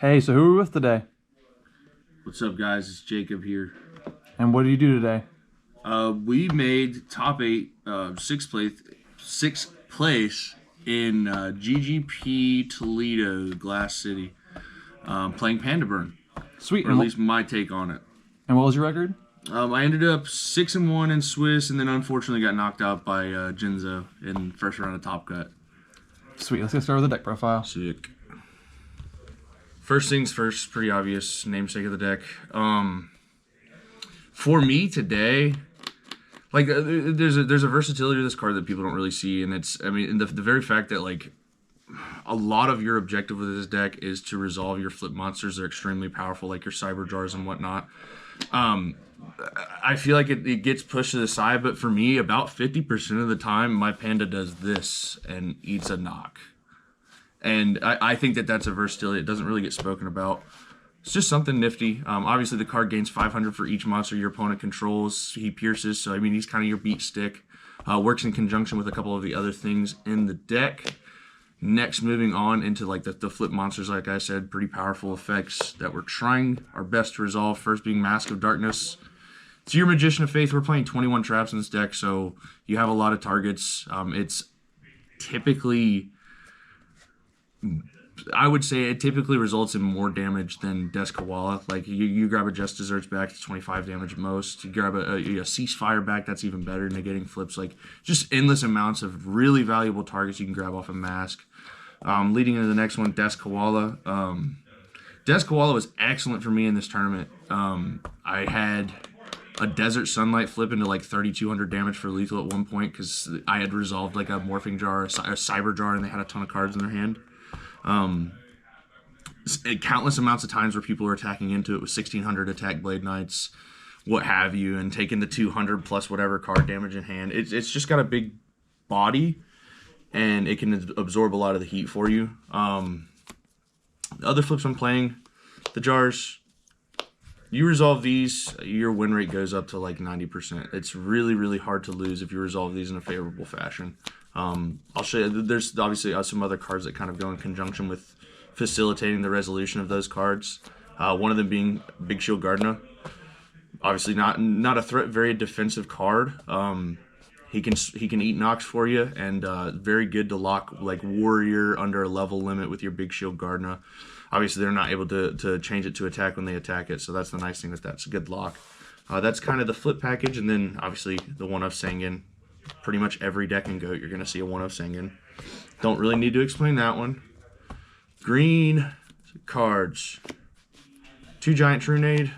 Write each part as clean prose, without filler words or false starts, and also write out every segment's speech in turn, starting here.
Hey, so who are we with today? What's up, guys? It's Jacob here. And what do you do today? We made top eight, sixth place in GGP Toledo, Glass City, playing Panda Burn, Sweet. or at least my take on it. And what was your record? I ended up 6-1 in Swiss, and then unfortunately got knocked out by Jinzo in first round of Top Cut. Sweet. Let's get started with the deck profile. Sick. First things first, pretty obvious namesake of the deck. For me today, like there's a versatility to this card that people don't really see, and the very fact that like a lot of your objective with this deck is to resolve your flip monsters. They're extremely powerful, like your cyber jars and whatnot. I feel like it gets pushed to the side, but for me, about 50% of the time, my Panda does this and eats a knock. And I think that's a versatility. It doesn't really get spoken about. It's just something nifty. Obviously, the card gains 500 for each monster your opponent controls. He pierces, so I mean, he's kind of your beat stick. Works in conjunction with a couple of the other things in the deck. Next, moving on into like the flip monsters, like I said, pretty powerful effects that we're trying our best to resolve. First being Mask of Darkness. It's your Magician of Faith. We're playing 21 traps in this deck, so you have a lot of targets. It's typically... I would say it typically results in more damage than Deskawala. Like you grab a Just Desserts back, it's 25 damage at most. You grab a Ceasefire back, that's even better, negating flips. Like just endless amounts of really valuable targets you can grab off a Mask. Leading into the next one, Deskawala. Deskawala was excellent for me in this tournament. I had a Desert Sunlight flip into like 3,200 damage for lethal at one point because I had resolved like a Morphing Jar, a Cyber Jar, and they had a ton of cards in their hand. Countless amounts of times where people are attacking into it with 1,600 attack Blade Knights, what have you, and taking the 200 plus whatever card damage in hand. It's just got a big body, and it can absorb a lot of the heat for you. The other flips I'm playing, the jars, you resolve these, your win rate goes up to like 90%. It's really, really hard to lose if you resolve these in a favorable fashion. I'll show you, there's obviously some other cards that kind of go in conjunction with facilitating the resolution of those cards. One of them being Big Shield Gardener. Obviously not a threat, very defensive card. He can eat knocks for you, and very good to lock like Warrior under a level limit with your Big Shield Gardener. Obviously they're not able to change it to attack when they attack it, so that's the nice thing, that's a good lock. That's kind of the flip package, and then obviously the one of Sangan. Pretty much every deck in Goat, you're going to see a one of Sangan. Don't really need to explain that one. Green cards. 2 Giant Trunade.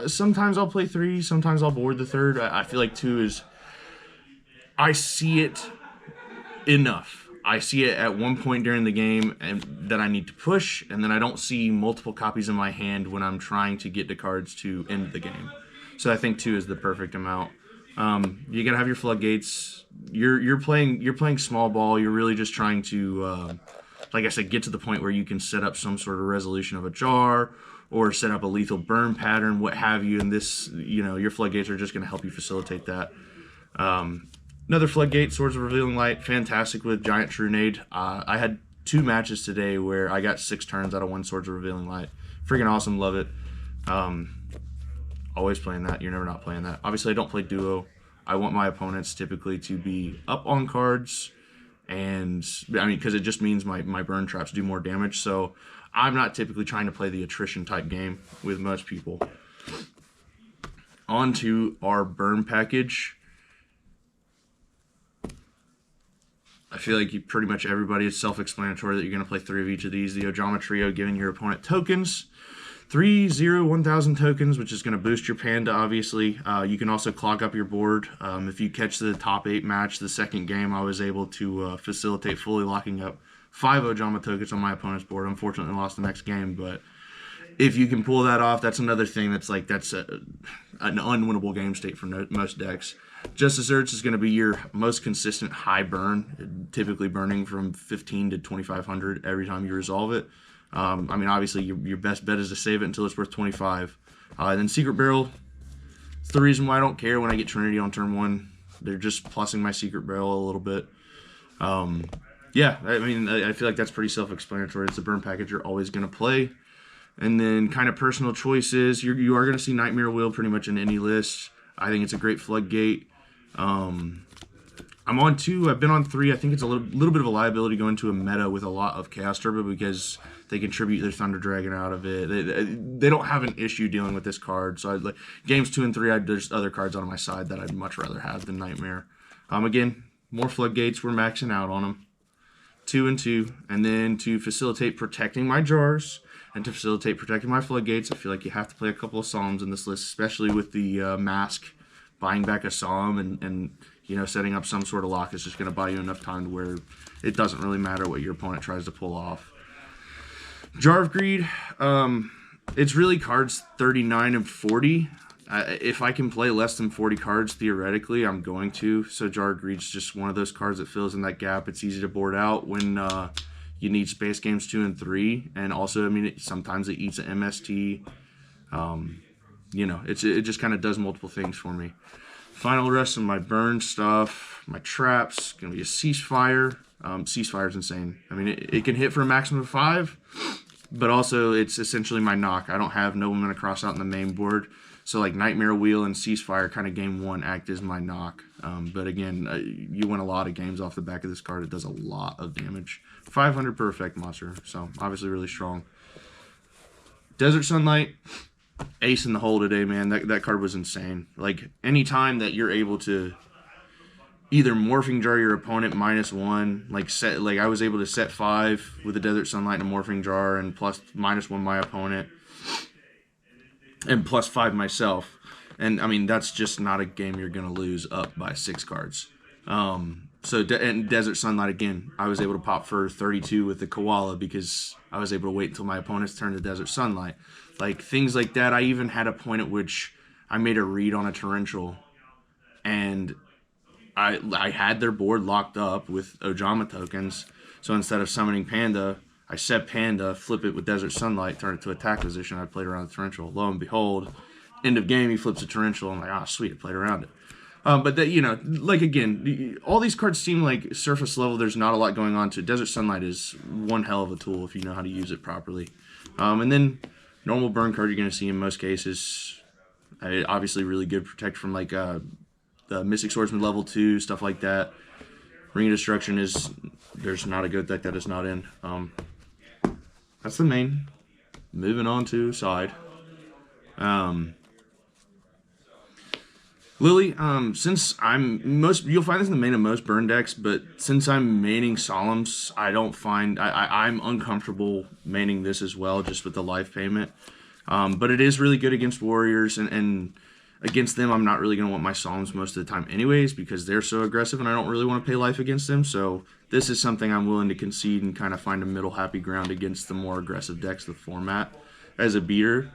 Sometimes I'll play 3, sometimes I'll board the 3rd. I feel like 2 is... I see it enough. I see it at one point during the game and that I need to push, and then I don't see multiple copies in my hand when I'm trying to get the cards to end the game. So I think 2 is the perfect amount. You gotta have your floodgates. You're playing small ball. You're really just trying to, like I said, get to the point where you can set up some sort of resolution of a jar or set up a lethal burn pattern, what have you. And this, your floodgates are just gonna help you facilitate that. Another floodgate, Swords of Revealing Light, fantastic with Giant Trunade. I had 2 matches today where I got 6 turns out of 1 Swords of Revealing Light. Freaking awesome, love it. Always playing that. You're never not playing that. Obviously, I don't play duo. I want my opponents typically to be up on cards, and I mean, because it just means my burn traps do more damage. So I'm not typically trying to play the attrition type game with most people. On to our burn package. I feel like pretty much everybody, it's self-explanatory that you're going to play 3 of each of these. The Ojama Trio giving your opponent tokens. 1,000 tokens, which is going to boost your Panda, obviously. You can also clog up your board. If you catch the top 8 match, the second game, I was able to facilitate fully locking up 5 Ojama tokens on my opponent's board. Unfortunately, lost the next game, but if you can pull that off, that's another thing that's like, that's an unwinnable game state for most decks. Just Desserts is going to be your most consistent high burn, typically burning from 15 to 2,500 every time you resolve it. I mean, obviously, your best bet is to save it until it's worth 25. And then Secret Barrel, it's the reason why I don't care when I get Trinity on turn 1. They're just plussing my Secret Barrel a little bit. Yeah, I mean, I feel like that's pretty self-explanatory. It's a burn package you're always going to play. And then kind of personal choices. You are going to see Nightmare Wheel pretty much in any list. I think it's a great floodgate. I'm on 2. I've been on 3. I think it's a little bit of a liability going to a meta with a lot of Chaos Turbo because they contribute their Thunder Dragon out of it. They don't have an issue dealing with this card. So like games 2 and 3, there's other cards on my side that I'd much rather have than Nightmare. Again, more floodgates. We're maxing out on them. 2 and 2, and then to facilitate protecting my jars and to facilitate protecting my floodgates, I feel like you have to play a couple of Psalms in this list, especially with the mask. Buying back a Psalm and setting up some sort of lock is just going to buy you enough time to where it doesn't really matter what your opponent tries to pull off. Jar of Greed, it's really cards 39 and 40. If I can play less than 40 cards, theoretically, I'm going to. So Jar of Greed's just one of those cards that fills in that gap. It's easy to board out when you need space games 2 and 3. And also, I mean, sometimes it eats an MST. It just kind of does multiple things for me. Final rest of my burn stuff, my traps, going to be a Ceasefire. Ceasefire's insane. I mean, it can hit for a maximum of 5, but also it's essentially my knock. I don't have Nobleman across out in the main board. So like Nightmare Wheel and Ceasefire kind of game 1 act as my knock. But again, you win a lot of games off the back of this card. It does a lot of damage. 500 per effect monster, so obviously really strong. Desert Sunlight, ace in the hole today, man. That card was insane. Like anytime that you're able to either Morphing Jar your opponent -1, like I was able to set 5 with the Desert Sunlight and a Morphing Jar and -1 my opponent. And +5 myself. And, I mean, that's just not a game you're going to lose up by 6 cards. And Desert Sunlight, again, I was able to pop for 32 with the Koala because I was able to wait until my opponent's turn to Desert Sunlight. Like, things like that. I even had a point at which I made a read on a Torrential. And I had their board locked up with Ojama tokens. So instead of summoning Panda, I set Panda, flip it with Desert Sunlight, turn it to attack position. I played around the Torrential. Lo and behold, end of game, he flips a Torrential. I'm like, sweet, I played around it. But that, like again, all these cards seem like surface level. There's not a lot going on to it. Desert Sunlight is one hell of a tool if you know how to use it properly. And then normal burn card you're going to see in most cases. Obviously really good protect from like the Mystic Swordsman level 2, stuff like that. Ring of Destruction there's not a good deck that is not in. That's the main. Moving on to side. Lily, since you'll find this in the main of most burn decks, but since I'm maining Solemns, I'm uncomfortable maining this as well, just with the life payment. But it is really good against Warriors, and against them, I'm not really going to want my Solemns most of the time anyways, because they're so aggressive, and I don't really want to pay life against them, so this is something I'm willing to concede and kind of find a middle happy ground against the more aggressive decks of the format as a beater.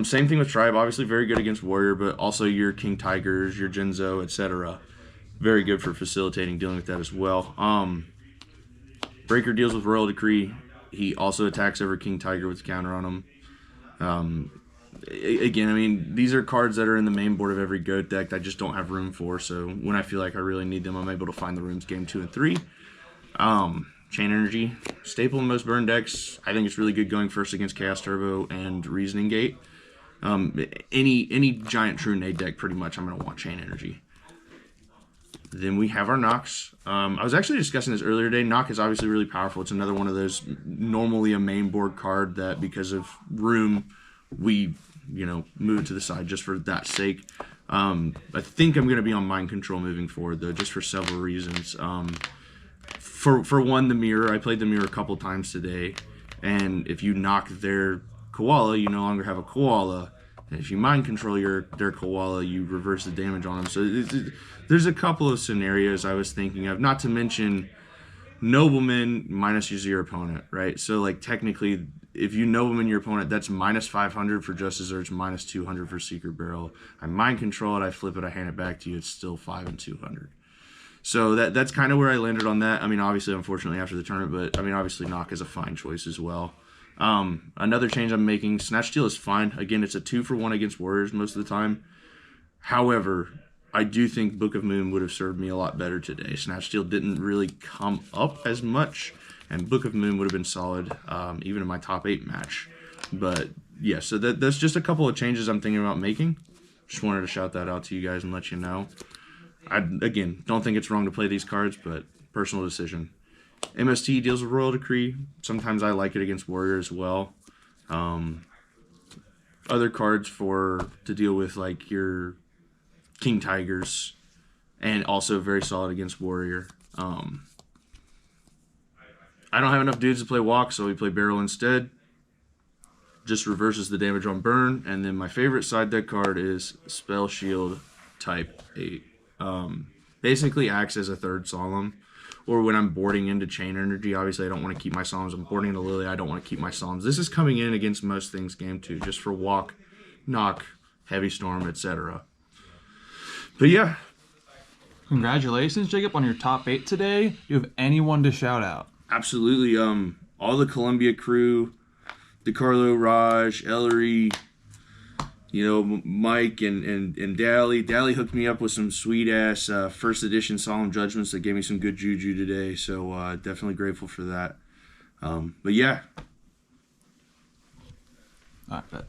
Same thing with Tribe, obviously very good against Warrior, but also your King Tigers, your Jinzo, etc. Very good for facilitating dealing with that as well. Breaker deals with Royal Decree. He also attacks over King Tiger with counter on him. Again, I mean, these are cards that are in the main board of every Goat deck that I just don't have room for, so when I feel like I really need them, I'm able to find the rooms game 2 and 3. Chain Energy, staple in most burn decks. I think it's really good going first against Chaos Turbo and Reasoning Gate. Any giant True Nade deck, pretty much, I'm going to want Chain Energy. Then we have our Nox. I was actually discussing this earlier today. Nox is obviously really powerful. It's another one of those, normally a main board card that because of room, we, move to the side just for that sake. I think I'm going to be on Mind Control moving forward, though, just for several reasons. For one, the Mirror. I played the Mirror a couple times today, and if you knock their Koala, you no longer have a Koala. And if you Mind Control their Koala, you reverse the damage on them. So there's a couple of scenarios I was thinking of, not to mention Nobleman -use your opponent, right? So like technically, if you Nobleman your opponent, that's -500 for Justice Urge, -200 for Secret Barrel. I Mind Control it, I flip it, I hand it back to you. It's still 5 and 200. So that's kind of where I landed on that. I mean, obviously, unfortunately, after the tournament, but I mean, obviously, Knock is a fine choice as well. Another change I'm making, Snatch Steal is fine. Again, it's a 2-for-1 against Warriors most of the time. However, I do think Book of Moon would have served me a lot better today. Snatch Steal didn't really come up as much, and Book of Moon would have been solid, even in my top 8 match. But yeah, so that's just a couple of changes I'm thinking about making. Just wanted to shout that out to you guys and let you know. I, again, don't think it's wrong to play these cards, but personal decision. MST deals with Royal Decree. Sometimes I like it against Warrior as well. Other cards to deal with like your King Tigers, and also very solid against Warrior. I don't have enough dudes to play Walk, so we play Barrel instead. Just reverses the damage on burn. And then my favorite side deck card is Spell Shield type 8. Basically acts as a third Solemn. Or when I'm boarding into Chain Energy, obviously I don't want to keep my Solemns. I'm boarding into Lily, I don't want to keep my Solemns. This is coming in against most things game 2, just for Walk, Knock, Heavy Storm, etc. But yeah. Congratulations, Jacob, on your top 8 today. Do you have anyone to shout out? Absolutely. All the Columbia crew, DeCarlo, Raj, Ellery, Mike and Dally. Dally hooked me up with some sweet-ass first edition Solemn Judgments that gave me some good juju today, so definitely grateful for that. But yeah. All right, bet.